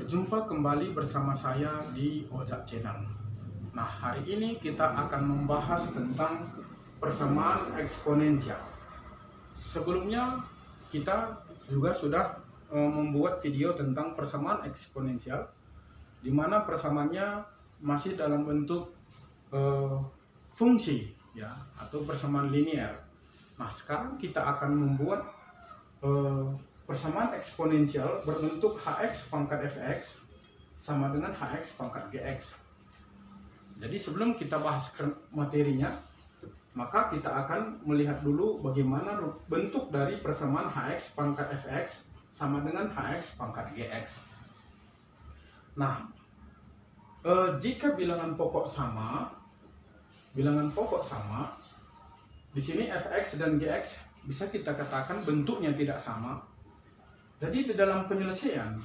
Berjumpa kembali bersama saya di Ojak Channel. Nah, hari ini kita akan membahas tentang persamaan eksponensial. Sebelumnya kita juga sudah membuat video tentang persamaan eksponensial, di mana persamaannya masih dalam bentuk fungsi, ya, atau persamaan linear. Nah, sekarang kita akan membuat persamaan eksponensial berbentuk hx pangkat fx sama dengan hx pangkat gx. Jadi sebelum kita bahas materinya, maka kita akan melihat dulu bagaimana bentuk dari persamaan hx pangkat fx sama dengan hx pangkat gx. Nah, jika bilangan pokok sama, di sini fx dan gx bisa kita katakan bentuknya tidak sama. Jadi di dalam penyelesaian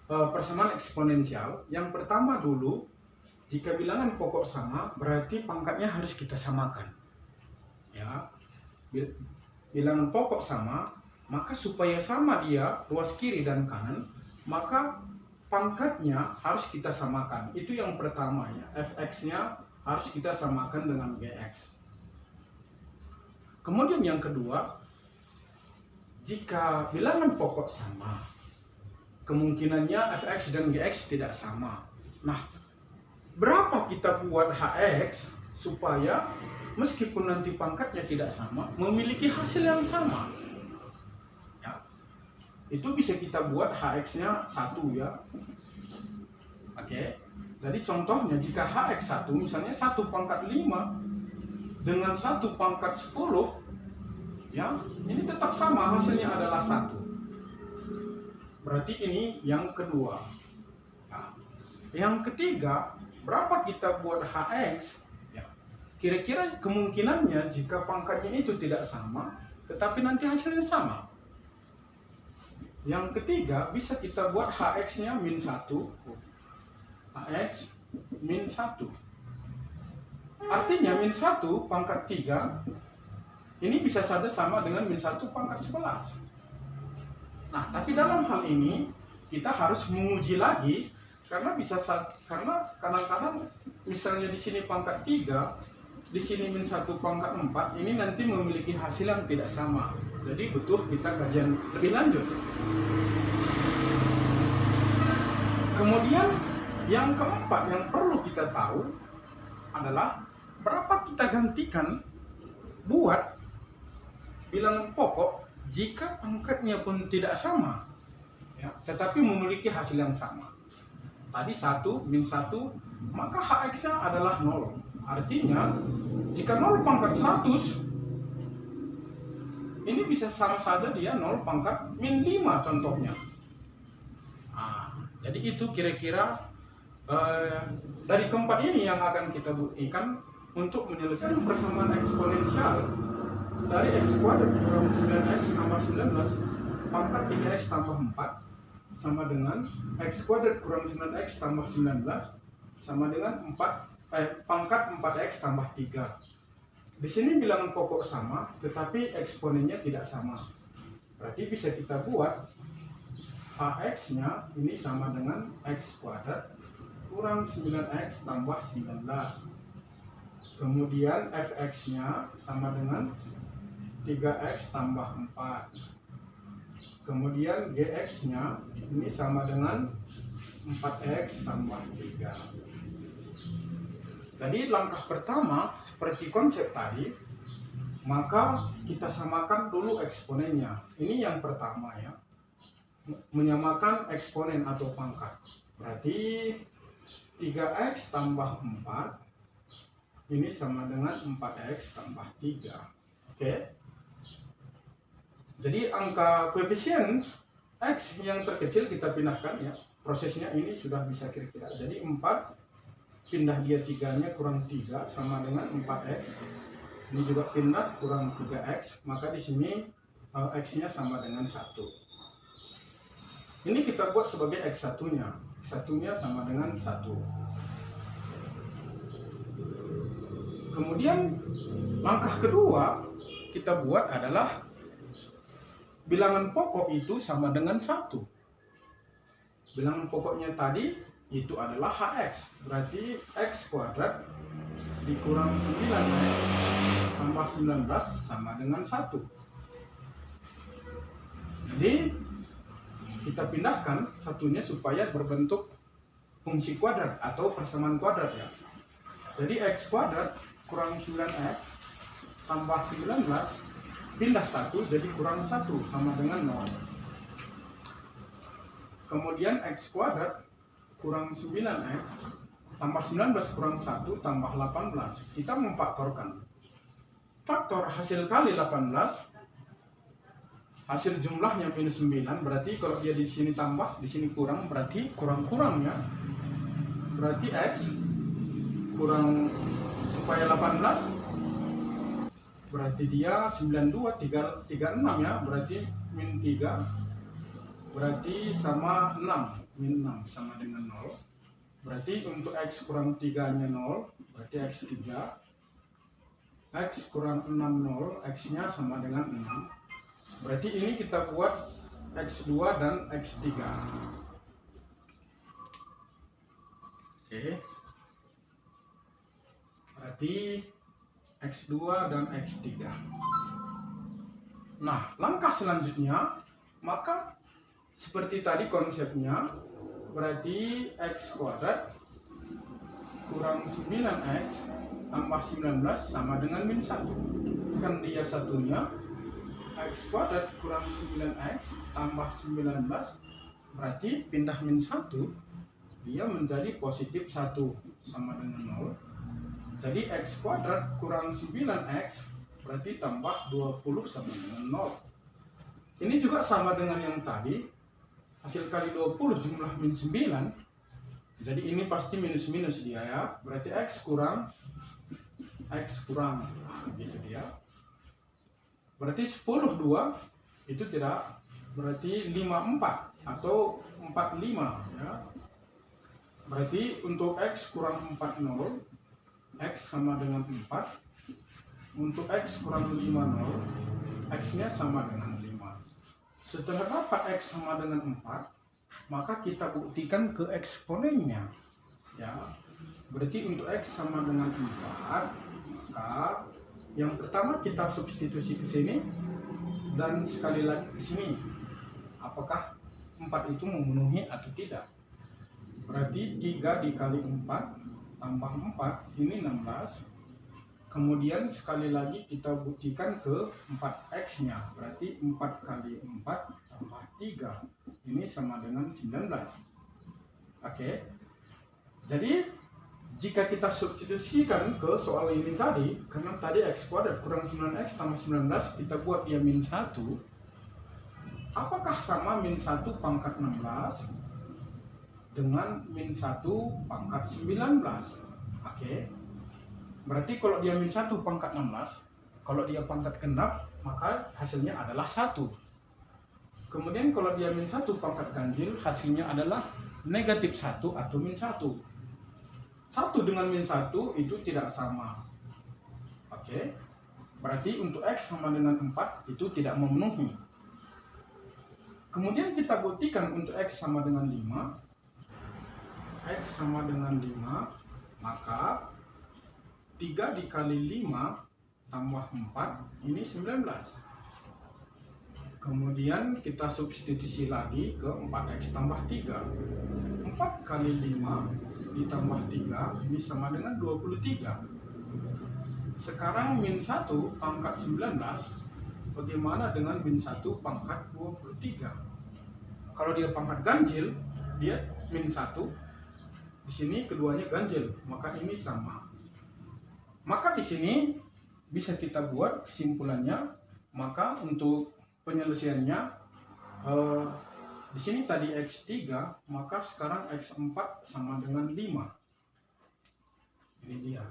persamaan eksponensial, yang pertama dulu, jika bilangan pokok sama, berarti pangkatnya harus kita samakan. Ya, bilangan pokok sama, maka supaya sama dia ruas kiri dan kanan, maka pangkatnya harus kita samakan. Itu yang pertama, ya. Fx-nya harus kita samakan dengan gx. Kemudian yang kedua, jika bilangan pokok sama, kemungkinannya fx dan gx tidak sama. Nah, berapa kita buat hx supaya meskipun nanti pangkatnya tidak sama, memiliki hasil yang sama? Ya, itu bisa kita buat hx-nya 1, ya. Oke. Jadi contohnya jika hx 1, misalnya 1 pangkat 5 dengan 1 pangkat 10, ya, ini tetap sama, hasilnya adalah 1. Berarti ini yang kedua. Nah, yang ketiga, berapa kita buat hx? Ya, kira-kira kemungkinannya jika pangkatnya itu tidak sama, tetapi nanti hasilnya sama. Yang ketiga, bisa kita buat hx-nya min 1. Hx min 1. Artinya min 1 pangkat 3 ini bisa saja sama dengan min 1 pangkat 11. Nah, tapi dalam hal ini kita harus menguji lagi, karena karena kadang-kadang misalnya di sini pangkat 3, di sini min 1 pangkat 4, ini nanti memiliki hasil yang tidak sama. Jadi butuh kita kajian lebih lanjut. Kemudian yang keempat yang perlu kita tahu adalah berapa kita gantikan buat bilangan pokok jika pangkatnya pun tidak sama, ya, tetapi memiliki hasil yang sama. Tadi 1 min 1, maka hx-nya adalah 0. Artinya jika 0 pangkat 100, ini bisa sama saja dia 0 pangkat min 5 contohnya. Nah, jadi itu kira-kira dari keempat ini yang akan kita buktikan untuk menyelesaikan persamaan eksponensial dari x kuadrat kurang 9x tambah 19 pangkat 3x tambah 4 sama dengan x kuadrat kurang 9x tambah 19 sama dengan pangkat 4x tambah 3. Di sini bilangan pokok sama, tetapi eksponennya tidak sama. Berarti bisa kita buat hx-nya ini sama dengan x kuadrat kurang 9x tambah 19. Kemudian fx-nya sama dengan 3x tambah 4. Kemudian gx-nya ini sama dengan 4x tambah 3. Jadi langkah pertama seperti konsep tadi, maka kita samakan dulu eksponennya. Ini yang pertama, ya. Menyamakan eksponen atau pangkat. Berarti 3x tambah 4 ini sama dengan 4x tambah 3. Oke. Jadi angka koefisien x yang terkecil kita pindahkan, ya. Prosesnya ini sudah bisa kira-kira. Jadi 4 pindah dia 3-nya kurang 3 sama dengan 4x. Ini juga pindah kurang 3x, maka di sini x-nya sama dengan 1. Ini kita buat sebagai x1-nya. X1-nya sama dengan 1. Kemudian langkah kedua kita buat adalah bilangan pokok itu sama dengan 1. bilangan pokoknya tadi itu adalah hx. Berarti x kuadrat dikurang 9x tambah 19 sama dengan 1. Jadi kita pindahkan satunya supaya berbentuk fungsi kuadrat atau persamaan kuadrat ya. Jadi x kuadrat kurang 9x tambah 19 pindah 1 jadi kurang 1 sama dengan 0. Kemudian x kuadrat kurang 9x tambah 19 kurang 1 tambah 18. Kita memfaktorkan. Faktor hasil kali 18, hasil jumlahnya minus 9, berarti kalau dia di sini tambah, di sini kurang, berarti kurang-kurangnya. Berarti x kurang supaya 18, berarti dia 92, 36 ya, berarti min 3. Berarti sama 6, min 6 sama dengan 0. Berarti untuk x kurang 3 nya 0, berarti x 3. X kurang 6 0, x nya sama dengan 6. Berarti ini kita buat x 2 dan x 3. Oke. Berarti x 2 dan x 3. Nah, langkah selanjutnya, maka seperti tadi konsepnya, berarti x kuadrat kurang 9x tambah 19 sama dengan min 1. Kan dia satunya, x kuadrat kurang 9x tambah 19, berarti pindah min 1, dia menjadi positif 1 sama dengan 0. Jadi x kuadrat kurang 9x berarti tambah 20 sama dengan 0. Ini juga sama dengan yang tadi. Hasil kali 20 jumlah min 9. Jadi ini pasti minus-minus dia ya. Berarti x kurang. Nah, gitu dia. Berarti 10 2 itu tidak. Berarti 5 4 atau 4 5 ya. Berarti untuk x kurang 4 0, x sama dengan 4. Untuk x kurang 5 0, x nya sama dengan 5. Setelah dapat x sama dengan 4, maka kita buktikan ke eksponennya. Ya. Berarti untuk x sama dengan 4, maka yang pertama kita substitusi ke sini dan sekali lagi ke sini. Apakah 4 itu memenuhi atau tidak? Berarti 3 dikali 4 tambah 4 ini 16. Kemudian sekali lagi kita buktikan ke 4x nya, berarti 4 kali 4 tambah 3 ini sama dengan 19. Oke. Jadi jika kita substitusikan ke soal ini tadi, karena tadi x kuadrat kurang 9x tambah 19, kita buat dia min 1. Apakah sama min 1 pangkat 16 dengan min 1 pangkat 19? Oke. Berarti kalau dia min 1 pangkat 16, kalau dia pangkat genap, maka hasilnya adalah 1. Kemudian kalau dia min 1 pangkat ganjil, hasilnya adalah negatif 1 atau min 1. 1 dengan min 1 itu tidak sama. Oke. Berarti untuk x sama dengan 4 itu tidak memenuhi. Kemudian kita buktikan untuk x sama dengan 5. X sama dengan 5, maka 3 dikali 5 tambah 4 ini 19. Kemudian kita substitusi lagi ke 4x tambah 3. 4 kali 5 ditambah 3 ini sama dengan 23. Sekarang min 1 pangkat 19 bagaimana dengan min 1 pangkat 23? Kalau dia pangkat ganjil, dia min 1. Di sini keduanya ganjil, maka ini sama. Maka di sini bisa kita buat kesimpulannya. Maka untuk penyelesaiannya di sini tadi x3, maka sekarang x4 sama dengan 5. Ini dia.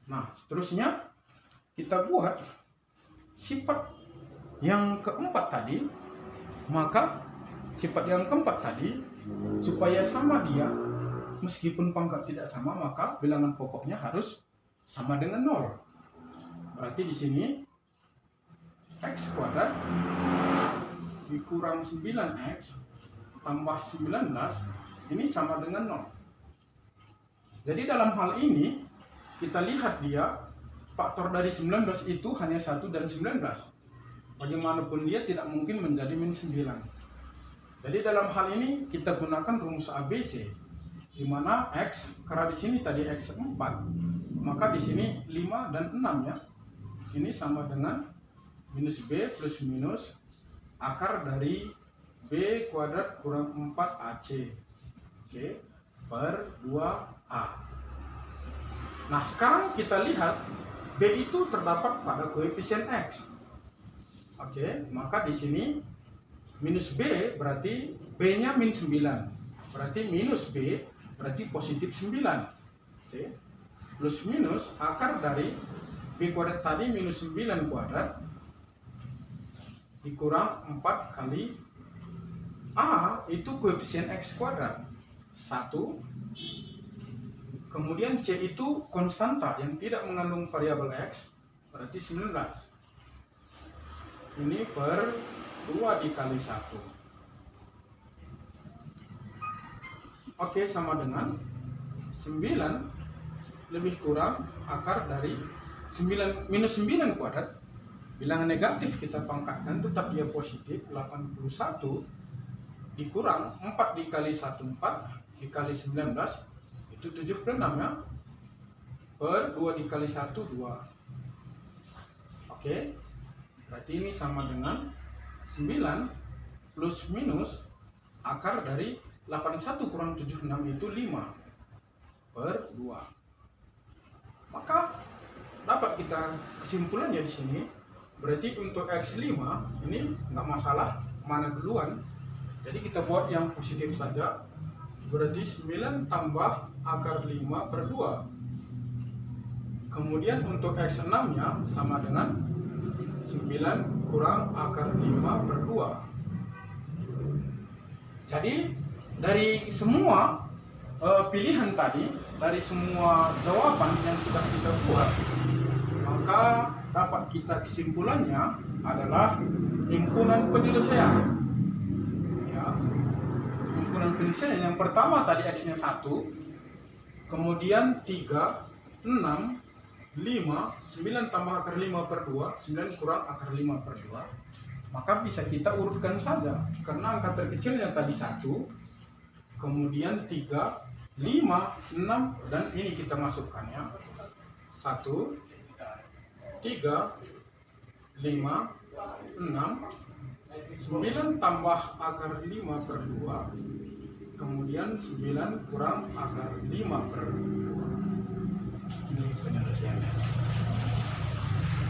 Nah, seterusnya kita buat sifat yang keempat tadi. Maka sifat yang keempat tadi supaya sama dia, meskipun pangkat tidak sama, maka bilangan pokoknya harus sama dengan 0. Berarti di sini x kuadrat dikurang 9x tambah 19 ini sama dengan 0. Jadi dalam hal ini kita lihat dia faktor dari 19 itu hanya 1 dan 19. Bagaimanapun dia tidak mungkin menjadi min 9. Jadi dalam hal ini kita gunakan rumus ABC, di mana X, karena di sini tadi X 4, maka di sini 5 dan 6 ya. Ini sama dengan minus B plus minus akar dari B kuadrat kurang 4AC, oke, per 2A. Nah sekarang kita lihat B itu terdapat pada koefisien X. Oke, maka di sini minus B berarti B-nya min 9. Berarti minus B berarti positif 9. Oke. Plus minus akar dari B kuadrat tadi minus 9 kuadrat dikurang 4 kali A itu koefisien X kuadrat 1. Kemudian C itu konstanta yang tidak mengandung variabel X, berarti 19. Ini per 2 dikali 1. Oke, sama dengan 9 lebih kurang akar dari 9 minus 9 kuadrat. Bilangan negatif kita pangkatkan tetap dia positif, 81 dikurang 4 dikali 1 4 dikali 19 itu 76 ya, per 2 dikali 1 2. Oke, berarti ini sama dengan 9 plus minus akar dari 81 kurang 76 itu 5 per 2. Maka dapat kita kesimpulannya di sini, berarti untuk X5 ini nggak masalah mana duluan. Jadi kita buat yang positif saja, berarti 9 tambah akar 5 per 2. Kemudian untuk X6 nya sama dengan 9 kurang akar 5 per 2. Jadi dari semua pilihan tadi, dari semua jawaban yang sudah kita buat, maka dapat kita kesimpulannya adalah himpunan penyelesaian. Penyelesaian yang pertama tadi X-nya 1, kemudian 3, 6, 5, 9 tambah akar 5 per 2, 9 kurang akar 5 per 2. Maka bisa kita urutkan saja, karena angka terkecilnya tadi 1, kemudian 3, 5, 6, dan ini kita masukkannya 1, 3, 5, 6, 9 tambah akar 5 per 2, kemudian 9 kurang akar 5 per 2. Ini penyelesaiannya.